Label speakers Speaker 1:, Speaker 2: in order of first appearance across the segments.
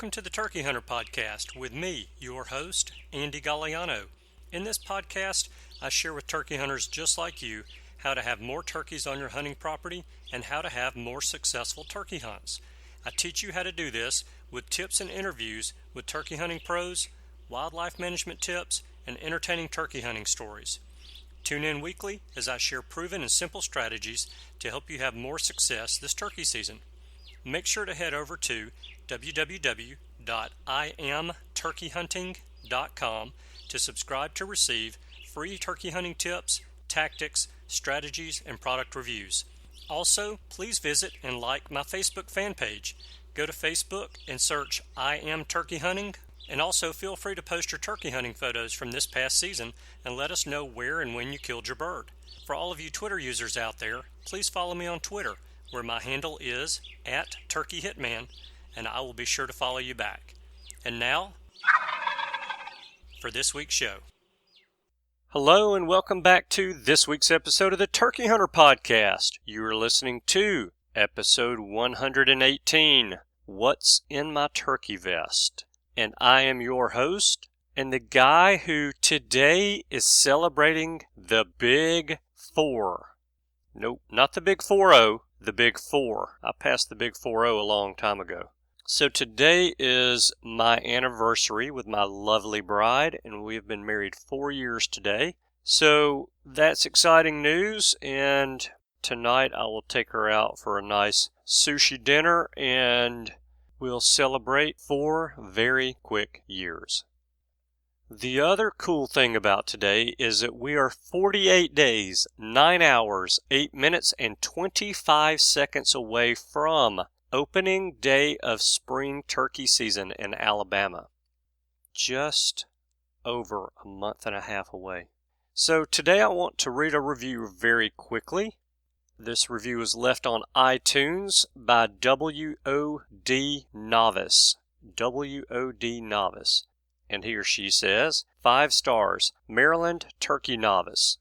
Speaker 1: Welcome to the Turkey Hunter Podcast with me, your host, Andy Galliano. In this podcast, I share with turkey hunters just like you how to have more turkeys on your hunting property and how to have more successful turkey hunts. I teach you how to do this with tips and interviews with turkey hunting pros, wildlife management tips, and entertaining turkey hunting stories. Tune in weekly as I share proven and simple strategies to help you have more success this turkey season. Make sure to head over to www.iamturkeyhunting.com to subscribe to receive free turkey hunting tips, tactics, strategies, and product reviews. Also, please visit and like my Facebook fan page. Go to Facebook and search I Am Turkey Hunting, and also feel free to post your turkey hunting photos from this past season and let us know where and when you killed your bird. For all of you Twitter users out there, please follow me on Twitter, where my handle is @TurkeyHitman, and I will be sure to follow you back. And now, for this week's show. Hello and welcome back to this week's episode of the Turkey Hunter Podcast. You are listening to episode 118, What's in My Turkey Vest? And I am your host, and the guy who today is celebrating the Big Four. Nope, not the Big 4-0. The Big Four. I passed the Big 4-0 a long time ago. So today is my anniversary with my lovely bride, and we have been married 4 years today. So that's exciting news, and tonight I will take her out for a nice sushi dinner, and we'll celebrate 4 very quick years. The other cool thing about today is that we are 48 days, 9 hours, 8 minutes, and 25 seconds away from opening day of spring turkey season in Alabama. Just over a month and a half away. So today I want to read a review very quickly. This review is left on iTunes by W.O.D. Novice. W.O.D. Novice. And he or she says, 5 stars, Maryland Turkey Novice.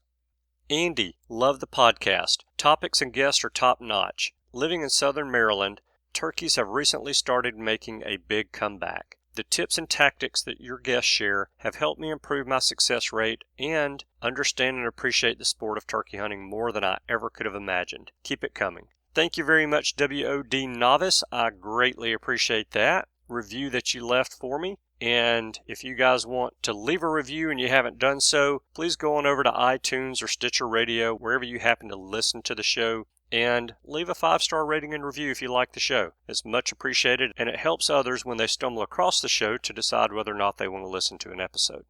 Speaker 1: Andy, love the podcast. Topics and guests are top notch. Living in southern Maryland, turkeys have recently started making a big comeback. The tips and tactics that your guests share have helped me improve my success rate and understand and appreciate the sport of turkey hunting more than I ever could have imagined. Keep it coming. Thank you very much, W.O.D. Novice. I greatly appreciate that review that you left for me. And if you guys want to leave a review and you haven't done so, please go on over to iTunes or Stitcher Radio, wherever you happen to listen to the show, and leave a 5-star rating and review if you like the show. It's much appreciated, and it helps others when they stumble across the show to decide whether or not they want to listen to an episode.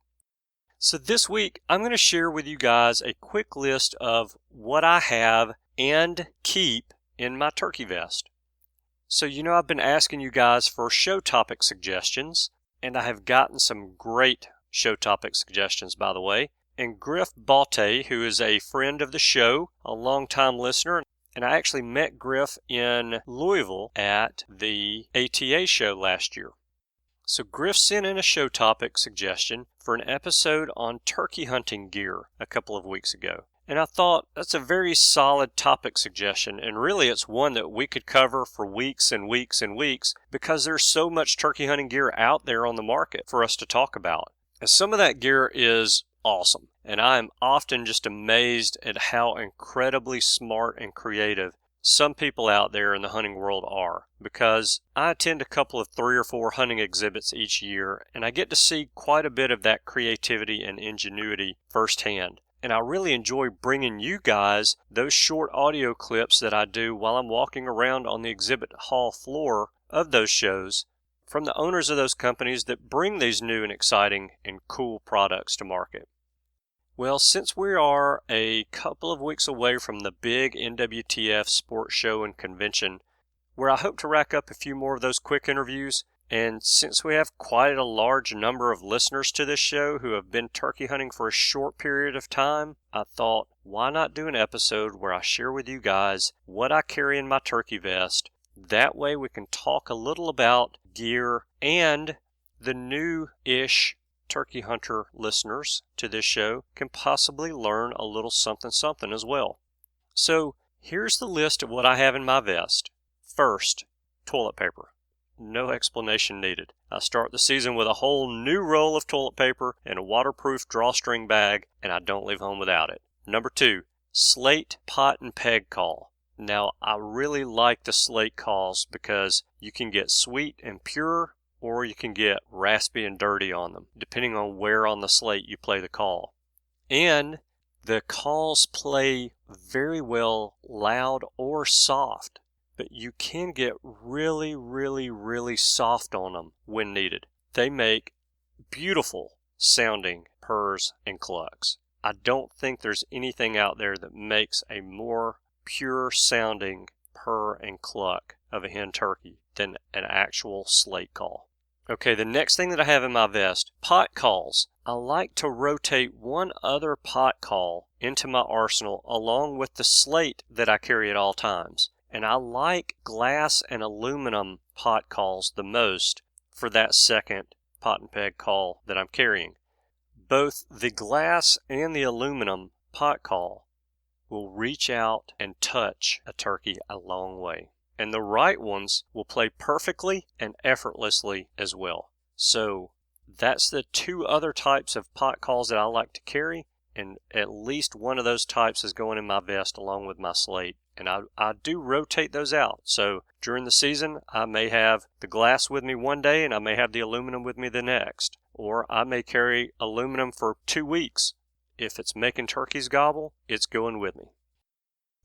Speaker 1: So this week, I'm going to share with you guys a quick list of what I have and keep in my turkey vest. So I've been asking you guys for show topic suggestions, and I have gotten some great show topic suggestions, by the way. And Griff Baute, who is a friend of the show, a longtime listener, and I actually met Griff in Louisville at the ATA show last year. So Griff sent in a show topic suggestion for an episode on turkey hunting gear a couple of weeks ago. And I thought that's a very solid topic suggestion, and really it's one that we could cover for weeks and weeks and weeks because there's so much turkey hunting gear out there on the market for us to talk about. And some of that gear is awesome, and I am often just amazed at how incredibly smart and creative some people out there in the hunting world are, because I attend a couple of 3 or 4 hunting exhibits each year, and I get to see quite a bit of that creativity and ingenuity firsthand. And I really enjoy bringing you guys those short audio clips that I do while I'm walking around on the exhibit hall floor of those shows from the owners of those companies that bring these new and exciting and cool products to market. Well, since we are a couple of weeks away from the big NWTF sports show and convention, where I hope to rack up a few more of those quick interviews, and since we have quite a large number of listeners to this show who have been turkey hunting for a short period of time, I thought, why not do an episode where I share with you guys what I carry in my turkey vest. That way we can talk a little about gear, and the new-ish turkey hunter listeners to this show can possibly learn a little something as well. So here's the list of what I have in my vest. First, toilet paper. no explanation needed. I start the season with a whole new roll of toilet paper and a waterproof drawstring bag, and I don't leave home without it. Number 2, slate, pot, and peg call. Now, I really like the slate calls because you can get sweet and pure, or you can get raspy and dirty on them, depending on where on the slate you play the call. And the calls play very well loud or soft, but you can get really, really, really soft on them when needed. They make beautiful sounding purrs and clucks. I don't think there's anything out there that makes a more pure sounding purr and cluck of a hen turkey than an actual slate call. Okay, the next thing that I have in my vest, pot calls. I like to rotate one other pot call into my arsenal along with the slate that I carry at all times. And I like glass and aluminum pot calls the most for that second pot and peg call that I'm carrying. Both the glass and the aluminum pot call will reach out and touch a turkey a long way. And the right ones will play perfectly and effortlessly as well. So that's the 2 other types of pot calls that I like to carry, and at least one of those types is going in my vest along with my slate. And I do rotate those out. So during the season, I may have the glass with me one day and I may have the aluminum with me the next. Or I may carry aluminum for 2 weeks. If it's making turkeys gobble, it's going with me.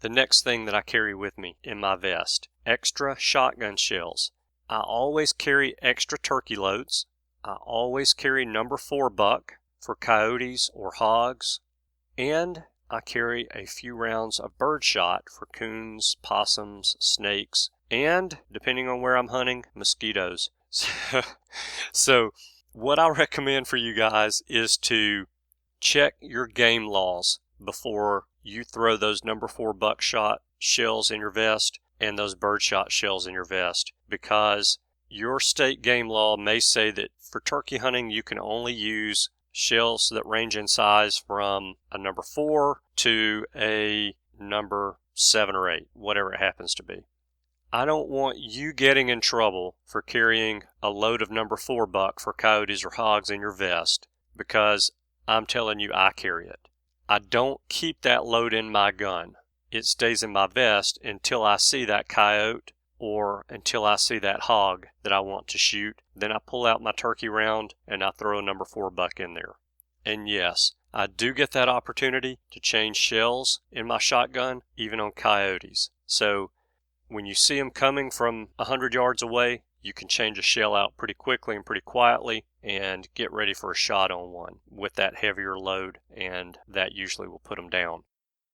Speaker 1: The next thing that I carry with me in my vest, extra shotgun shells. I always carry extra turkey loads. I always carry number 4 buck for coyotes or hogs. And I carry a few rounds of birdshot for coons, possums, snakes, and, depending on where I'm hunting, mosquitoes. So what I recommend for you guys is to check your game laws before you throw those number 4 buckshot shells in your vest and those birdshot shells in your vest, because your state game law may say that for turkey hunting you can only use shells that range in size from a number 4 to a number 7 or 8, whatever it happens to be. I don't want you getting in trouble for carrying a load of number 4 buck for coyotes or hogs in your vest, because I'm telling you I carry it. I don't keep that load in my gun. It stays in my vest until I see that coyote or until I see that hog that I want to shoot. Then I pull out my turkey round and I throw a number 4 buck in there. And yes, I do get that opportunity to change shells in my shotgun, even on coyotes. So when you see them coming from 100 yards away, you can change a shell out pretty quickly and pretty quietly and get ready for a shot on one with that heavier load, and that usually will put them down.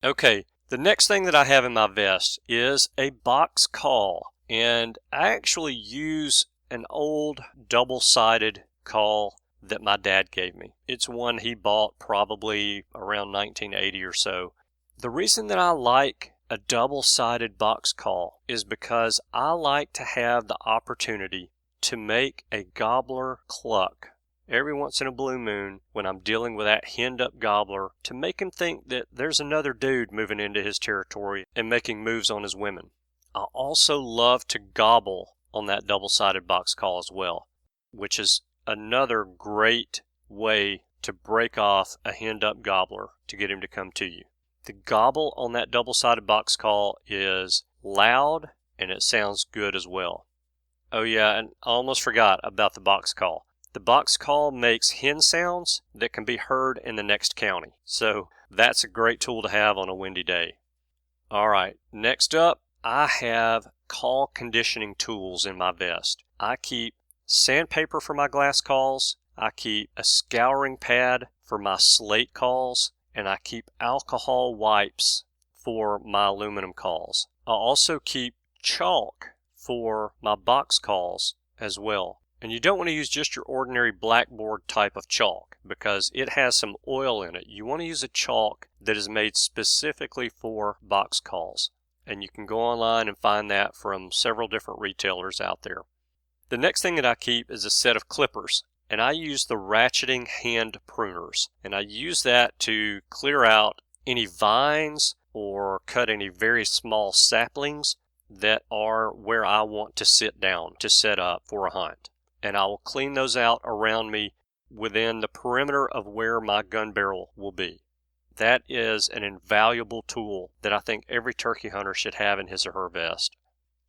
Speaker 1: Okay, the next thing that I have in my vest is a box call, and I actually use an old double-sided call that my dad gave me. It's one he bought probably around 1980 or so. The reason that I like a double-sided box call is because I like to have the opportunity to make a gobbler cluck every once in a blue moon when I'm dealing with that henned up gobbler, to make him think that there's another dude moving into his territory and making moves on his women. I also love to gobble on that double-sided box call as well, which is another great way to break off a henned up gobbler to get him to come to you. The gobble on that double-sided box call is loud and it sounds good as well. Oh yeah, and I almost forgot about the box call. The box call makes hen sounds that can be heard in the next county. So that's a great tool to have on a windy day. Alright, next up, I have call conditioning tools in my vest. I keep sandpaper for my glass calls, I keep a scouring pad for my slate calls, and I keep alcohol wipes for my aluminum calls. I also keep chalk for my box calls as well. And you don't want to use just your ordinary blackboard type of chalk because it has some oil in it. You want to use a chalk that is made specifically for box calls. And you can go online and find that from several different retailers out there. The next thing that I keep is a set of clippers. And I use the ratcheting hand pruners. And I use that to clear out any vines or cut any very small saplings that are where I want to sit down to set up for a hunt. And I will clean those out around me within the perimeter of where my gun barrel will be. That is an invaluable tool that I think every turkey hunter should have in his or her vest.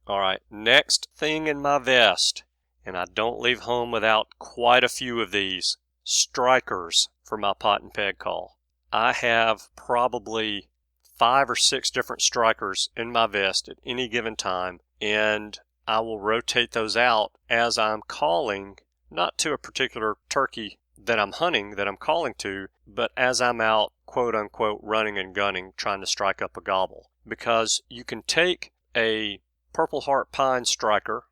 Speaker 1: All right, next thing in my vest, and I don't leave home without quite a few of these, strikers for my pot and peg call. I have probably 5 or 6 different strikers in my vest at any given time, and I will rotate those out as I'm calling, not to a particular turkey that I'm hunting, that I'm calling to, but as I'm out, quote unquote, running and gunning, trying to strike up a gobble. Because you can take a Purple Heart Pine striker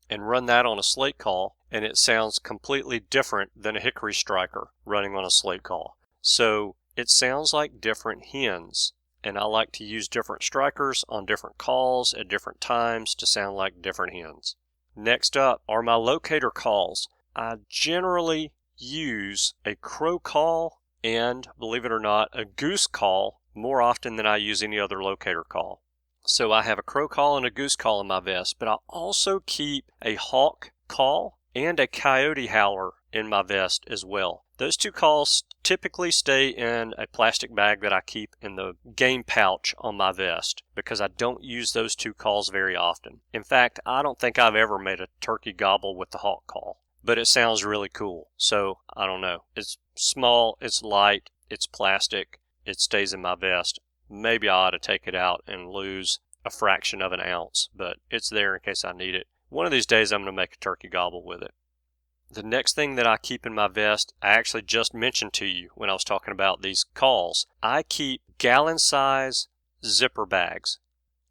Speaker 1: and run that on a slate call, and it sounds completely different than a hickory striker running on a slate call. So it sounds like different hens, and I like to use different strikers on different calls at different times to sound like different hens. Next up are my locator calls. I generally use a crow call and, believe it or not, a goose call more often than I use any other locator call. So I have a crow call and a goose call in my vest, but I also keep a hawk call and a coyote howler in my vest as well. Those 2 calls typically stay in a plastic bag that I keep in the game pouch on my vest because I don't use those 2 calls very often. In fact, I don't think I've ever made a turkey gobble with the hawk call, but it sounds really cool. So I don't know. It's small, it's light, it's plastic, it stays in my vest. Maybe I ought to take it out and lose a fraction of an ounce, but it's there in case I need it. One of these days I'm going to make a turkey gobble with it. The next thing that I keep in my vest, I actually just mentioned to you when I was talking about these calls. I keep gallon size zipper bags,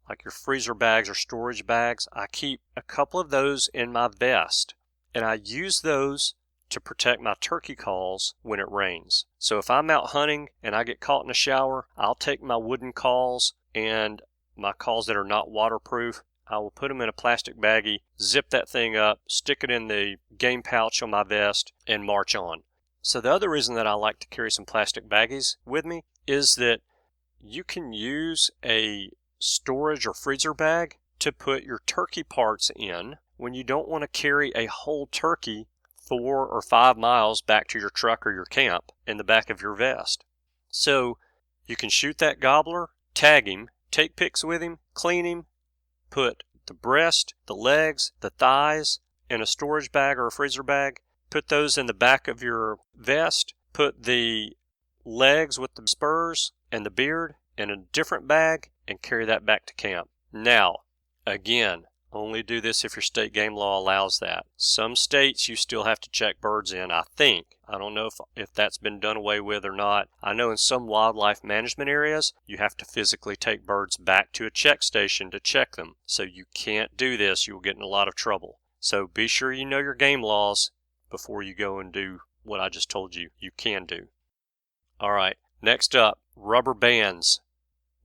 Speaker 1: like your freezer bags or storage bags. I keep a couple of those in my vest, and I use those to protect my turkey calls when it rains. So if I'm out hunting and I get caught in a shower, I'll take my wooden calls and my calls that are not waterproof. I will put them in a plastic baggie, zip that thing up, stick it in the game pouch on my vest, and march on. So the other reason that I like to carry some plastic baggies with me is that you can use a storage or freezer bag to put your turkey parts in when you don't want to carry a whole turkey 4 or 5 miles back to your truck or your camp in the back of your vest. So you can shoot that gobbler, tag him, take pics with him, clean him, put the breast, the legs, the thighs in a storage bag or a freezer bag, put those in the back of your vest, put the legs with the spurs and the beard in a different bag, and carry that back to camp. Now, again, only do this if your state game law allows that. Some states you still have to check birds in, I think. I don't know if that's been done away with or not. I know in some wildlife management areas you have to physically take birds back to a check station to check them. So you can't do this. You will get in a lot of trouble. So be sure you know your game laws before you go and do what I just told you can do. All right, next up, rubber bands.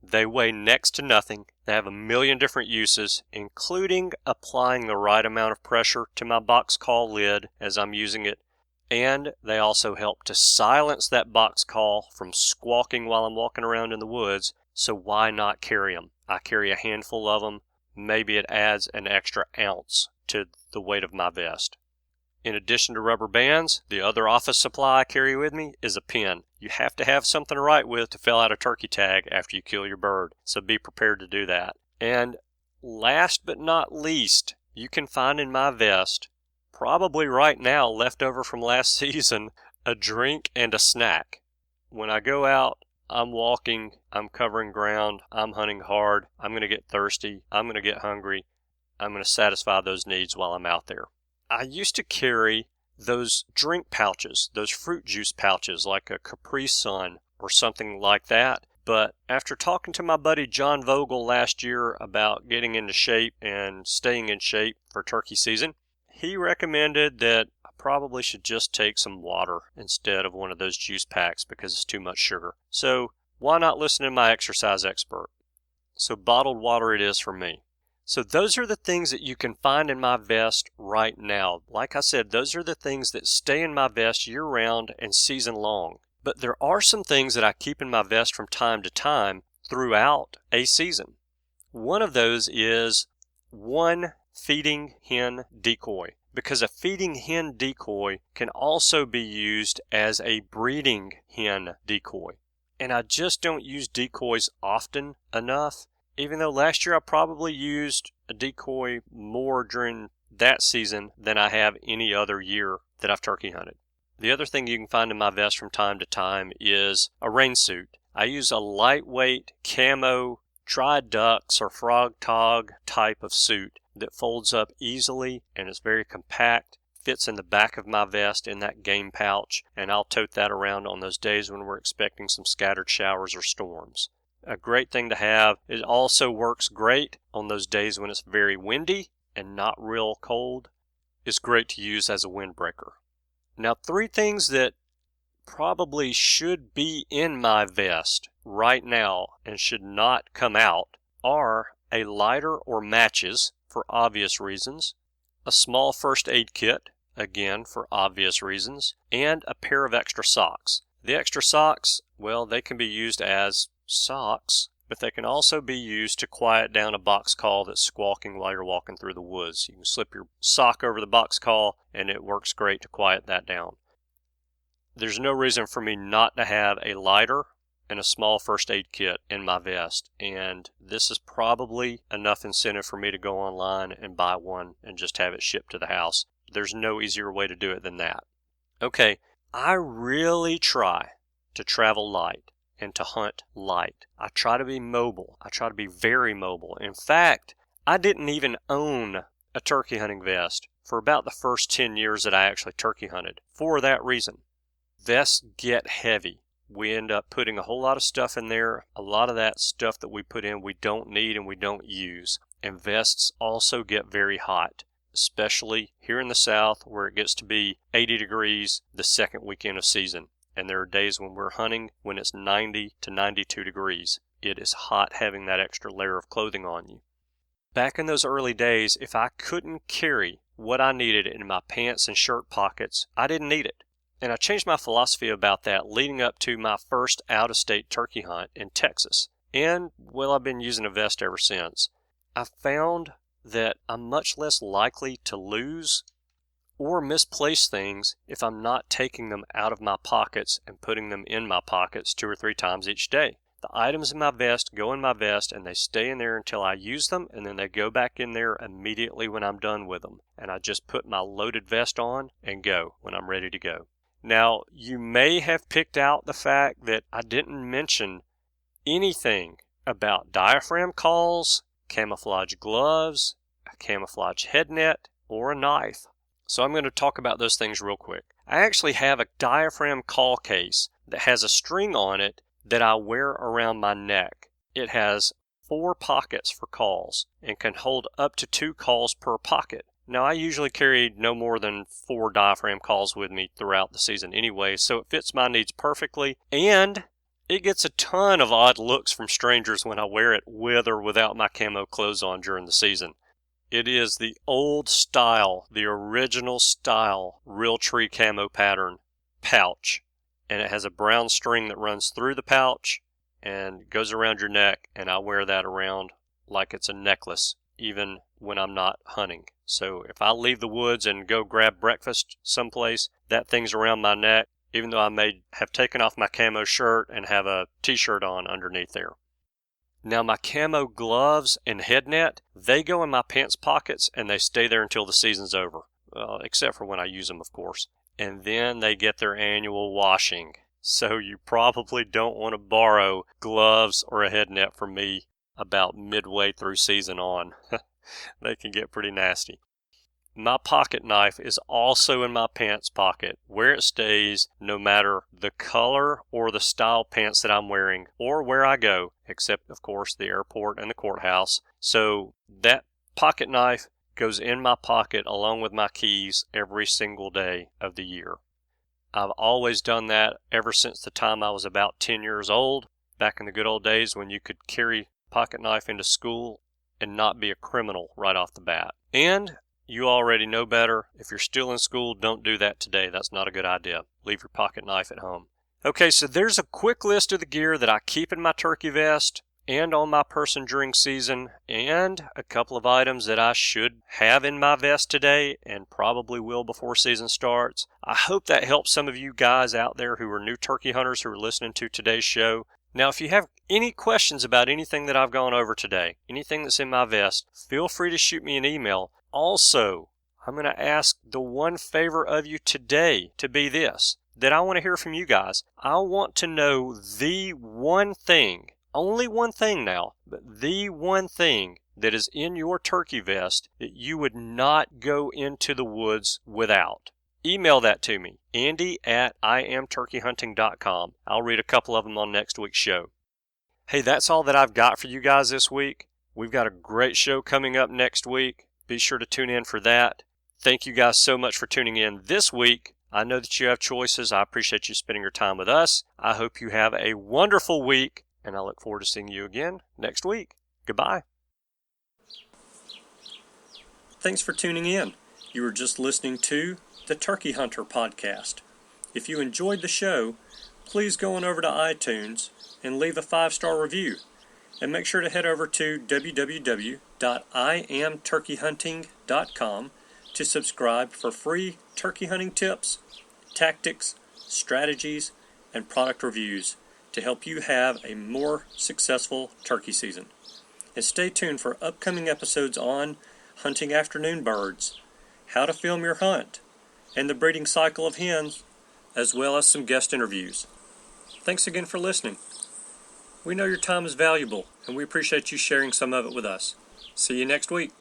Speaker 1: They weigh next to nothing. They have a million different uses, including applying the right amount of pressure to my box call lid as I'm using it. And they also help to silence that box call from squawking while I'm walking around in the woods. So why not carry them? I carry a handful of them. Maybe it adds an extra ounce to the weight of my vest. In addition to rubber bands, the other office supply I carry with me is a pen. You have to have something to write with to fill out a turkey tag after you kill your bird, so be prepared to do that. And last but not least, you can find in my vest, probably right now left over from last season, a drink and a snack. When I go out, I'm walking, I'm covering ground, I'm hunting hard, I'm going to get thirsty, I'm going to get hungry, I'm going to satisfy those needs while I'm out there. I used to carry those drink pouches, those fruit juice pouches like a Capri Sun or something like that. But after talking to my buddy John Vogel last year about getting into shape and staying in shape for turkey season, he recommended that I probably should just take some water instead of one of those juice packs because it's too much sugar. So why not listen to my exercise expert? So bottled water it is for me. So those are the things that you can find in my vest right now. Like I said, those are the things that stay in my vest year-round and season-long. But there are some things that I keep in my vest from time to time throughout a season. One of those is one feeding hen decoy, because a feeding hen decoy can also be used as a breeding hen decoy. And I just don't use decoys often enough, even though last year I probably used a decoy more during that season than I have any other year that I've turkey hunted. The other thing you can find in my vest from time to time is a rain suit. I use a lightweight camo dry ducks or frog tog type of suit that folds up easily and is very compact, fits in the back of my vest in that game pouch, and I'll tote that around on those days when we're expecting some scattered showers or storms. A great thing to have. It also works great on those days when it's very windy and not real cold. It's great to use as a windbreaker. Now, 3 things that probably should be in my vest right now and should not come out are a lighter or matches for obvious reasons, a small first aid kit, again for obvious reasons, and a pair of extra socks. The extra socks, well, they can be used as socks, but they can also be used to quiet down a box call that's squawking while you're walking through the woods. You can slip your sock over the box call and it works great to quiet that down. There's no reason for me not to have a lighter and a small first aid kit in my vest, and this is probably enough incentive for me to go online and buy one and just have it shipped to the house. There's no easier way to do it than that. Okay, I really try to travel light and to hunt light. I try to be mobile. I try to be very mobile. In fact, I didn't even own a turkey hunting vest for about the first 10 years that I actually turkey hunted for that reason. Vests get heavy. We end up putting a whole lot of stuff in there. A lot of that stuff that we put in we don't need and we don't use. And vests also get very hot, especially here in the South where it gets to be 80 degrees the second weekend of season. And there are days when we're hunting when it's 90 to 92 degrees. It is hot having that extra layer of clothing on you. Back in those early days, if I couldn't carry what I needed in my pants and shirt pockets, I didn't need it. And I changed my philosophy about that leading up to my first out-of-state turkey hunt in Texas. And, well, I've been using a vest ever since. I found that I'm much less likely to lose or misplace things if I'm not taking them out of my pockets and putting them in my pockets 2 or 3 times each day. The items in my vest go in my vest and they stay in there until I use them, and then they go back in there immediately when I'm done with them. And I just put my loaded vest on and go when I'm ready to go. Now, you may have picked out the fact that I didn't mention anything about diaphragm calls, camouflage gloves, a camouflage head net, or a knife. So I'm going to talk about those things real quick. I actually have a diaphragm call case that has a string on it that I wear around my neck. It has 4 pockets for calls and can hold up to 2 calls per pocket. Now, I usually carry no more than 4 diaphragm calls with me throughout the season anyway, so it fits my needs perfectly, and it gets a ton of odd looks from strangers when I wear it with or without my camo clothes on during the season. It is the old style, the original style Realtree camo pattern pouch, and it has a brown string that runs through the pouch and goes around your neck, and I wear that around like it's a necklace, even when I'm not hunting. So if I leave the woods and go grab breakfast someplace, that thing's around my neck, even though I may have taken off my camo shirt and have a t-shirt on underneath there. Now, my camo gloves and head net, they go in my pants pockets and they stay there until the season's over. Well, except for when I use them, of course. And then they get their annual washing. So you probably don't want to borrow gloves or a head net from me about midway through season on. They can get pretty nasty. My pocket knife is also in my pants pocket, where it stays no matter the color or the style pants that I'm wearing or where I go, except, of course, the airport and the courthouse. So that pocket knife goes in my pocket along with my keys every single day of the year. I've always done that ever since the time I was about 10 years old, back in the good old days when you could carry a pocket knife into school and not be a criminal right off the bat. And you already know better. If you're still in school, don't do that today. That's not a good idea. Leave your pocket knife at home. Okay, so there's a quick list of the gear that I keep in my turkey vest and on my person during season, and a couple of items that I should have in my vest today and probably will before season starts. I hope that helps some of you guys out there who are new turkey hunters who are listening to today's show. Now, if you have any questions about anything that I've gone over today, anything that's in my vest, feel free to shoot me an email. Also, I'm going to ask the one favor of you today to be this, that I want to hear from you guys. I want to know the one thing, only one thing now, but the one thing that is in your turkey vest that you would not go into the woods without. Email that to me, andy@iamturkeyhunting.com. I'll read a couple of them on next week's show. Hey, that's all that I've got for you guys this week. We've got a great show coming up next week. Be sure to tune in for that. Thank you guys so much for tuning in this week. I know that you have choices. I appreciate you spending your time with us. I hope you have a wonderful week, and I look forward to seeing you again next week. Goodbye. Thanks for tuning in. You were just listening to the Turkey Hunter Podcast. If you enjoyed the show, please go on over to iTunes and leave a 5-star review. And make sure to head over to www.iamturkeyhunting.com to subscribe for free turkey hunting tips, tactics, strategies, and product reviews to help you have a more successful turkey season. And stay tuned for upcoming episodes on hunting afternoon birds, how to film your hunt, and the breeding cycle of hens, as well as some guest interviews. Thanks again for listening. We know your time is valuable, and we appreciate you sharing some of it with us. See you next week.